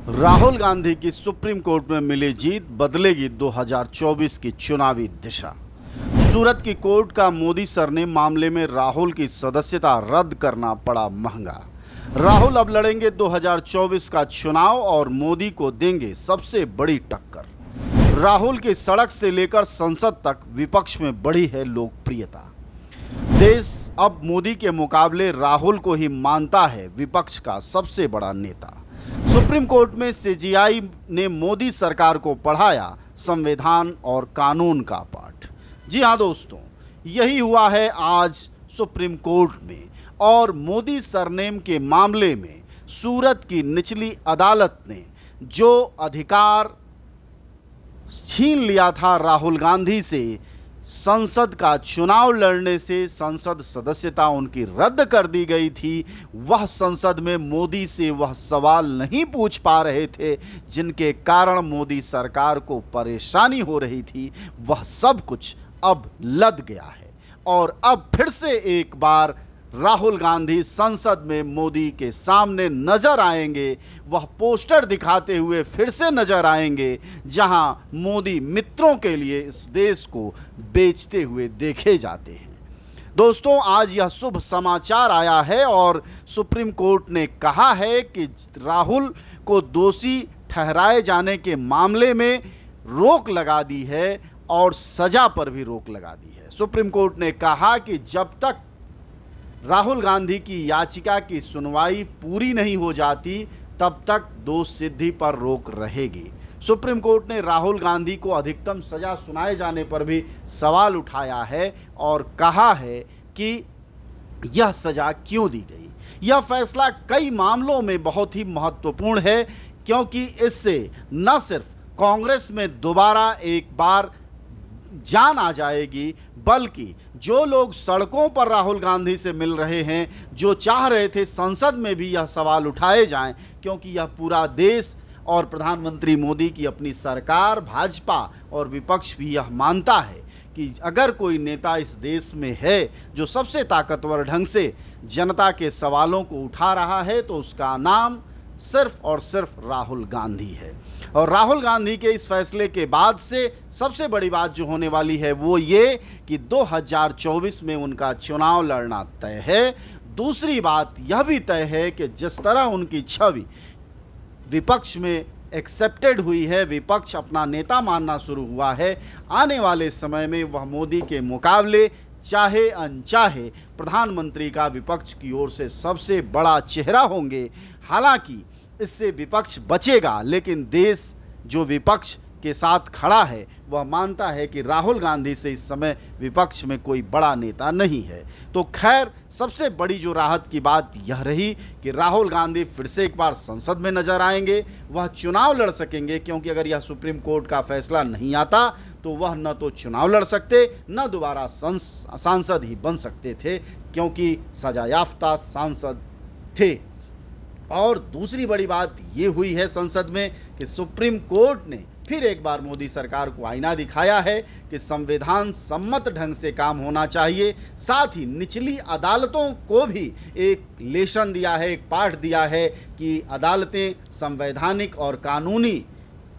राहुल गांधी की supreme court में मिली जीत बदलेगी 2024 की चुनावी दिशा। सूरत की कोर्ट का मोदी सरनेम मामले में राहुल की सदस्यता रद्द करना पड़ा महंगा। राहुल अब लड़ेंगे 2024 का चुनाव और मोदी को देंगे सबसे बड़ी टक्कर। राहुल की सड़क से लेकर संसद तक विपक्ष में बढ़ी है लोकप्रियता। देश अब मोदी के मुकाबले राहुल को ही मानता है विपक्ष का सबसे बड़ा नेता। सुप्रीम कोर्ट में सीजेआई ने मोदी सरकार को पढ़ाया संविधान और कानून का पाठ। जी हाँ दोस्तों, यही हुआ है आज सुप्रीम कोर्ट में। और मोदी सरनेम के मामले में सूरत की निचली अदालत ने जो अधिकार छीन लिया था राहुल गांधी से, संसद का चुनाव लड़ने से संसद सदस्यता उनकी रद्द कर दी गई थी। वह संसद में मोदी से वह सवाल नहीं पूछ पा रहे थे जिनके कारण मोदी सरकार को परेशानी हो रही थी, वह सब कुछ अब लद गया है। और अब फिर से एक बार राहुल गांधी संसद में मोदी के सामने नजर आएंगे। वह पोस्टर दिखाते हुए फिर से नजर आएंगे जहां मोदी मित्रों के लिए इस देश को बेचते हुए देखे जाते हैं। दोस्तों, आज यह शुभ समाचार आया है और सुप्रीम कोर्ट ने कहा है कि राहुल को दोषी ठहराए जाने के मामले में रोक लगा दी है और सजा पर भी रोक लगा दी है। सुप्रीम कोर्ट ने कहा कि जब तक राहुल गांधी की याचिका की सुनवाई पूरी नहीं हो जाती तब तक दोष सिद्धि पर रोक रहेगी। सुप्रीम कोर्ट ने राहुल गांधी को अधिकतम सजा सुनाए जाने पर भी सवाल उठाया है और कहा है कि यह सजा क्यों दी गई। यह फैसला कई मामलों में बहुत ही महत्वपूर्ण है, क्योंकि इससे न सिर्फ कांग्रेस में दोबारा एक बार जान आ जाएगी, बल्कि जो लोग सड़कों पर राहुल गांधी से मिल रहे हैं, जो चाह रहे थे संसद में भी यह सवाल उठाए जाएं, क्योंकि यह पूरा देश और प्रधानमंत्री मोदी की अपनी सरकार, भाजपा और विपक्ष भी यह मानता है कि अगर कोई नेता इस देश में है जो सबसे ताकतवर ढंग से जनता के सवालों को उठा रहा है, तो उसका नाम सिर्फ और सिर्फ राहुल गांधी है। और राहुल गांधी के इस फैसले के बाद से सबसे बड़ी बात जो होने वाली है वो ये कि 2024 में उनका चुनाव लड़ना तय है। दूसरी बात यह भी तय है कि जिस तरह उनकी छवि विपक्ष में एक्सेप्टेड हुई है, विपक्ष अपना नेता मानना शुरू हुआ है, आने वाले समय में वह मोदी के मुकाबले चाहे अनचाहे प्रधानमंत्री का विपक्ष की ओर से सबसे बड़ा चेहरा होंगे। हालांकि इससे विपक्ष बचेगा, लेकिन देश जो विपक्ष के साथ खड़ा है वह मानता है कि राहुल गांधी से इस समय विपक्ष में कोई बड़ा नेता नहीं है। तो खैर, सबसे बड़ी जो राहत की बात यह रही कि राहुल गांधी फिर से एक बार संसद में नजर आएंगे, वह चुनाव लड़ सकेंगे, क्योंकि अगर यह सुप्रीम कोर्ट का फैसला नहीं आता तो वह न तो चुनाव लड़ सकते, न दोबारा सांसद ही बन सकते थे, क्योंकि सजायाफ्ता सांसद थे। और दूसरी बड़ी बात ये हुई है संसद में कि सुप्रीम कोर्ट ने फिर एक बार मोदी सरकार को आईना दिखाया है कि संविधान सम्मत ढंग से काम होना चाहिए। साथ ही निचली अदालतों को भी एक लेसन दिया है, एक पाठ दिया है कि अदालतें संवैधानिक और कानूनी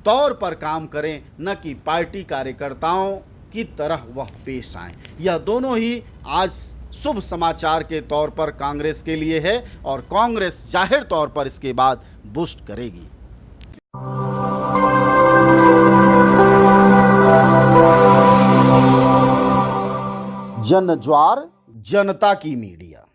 तौर पर काम करें, न कि पार्टी कार्यकर्ताओं की तरह वह पेश आएं। यह दोनों ही आज शुभ समाचार के तौर पर कांग्रेस के लिए है और कांग्रेस जाहिर तौर पर इसके बाद बूस्ट करेगी। जन ज्वार, जनता की मीडिया।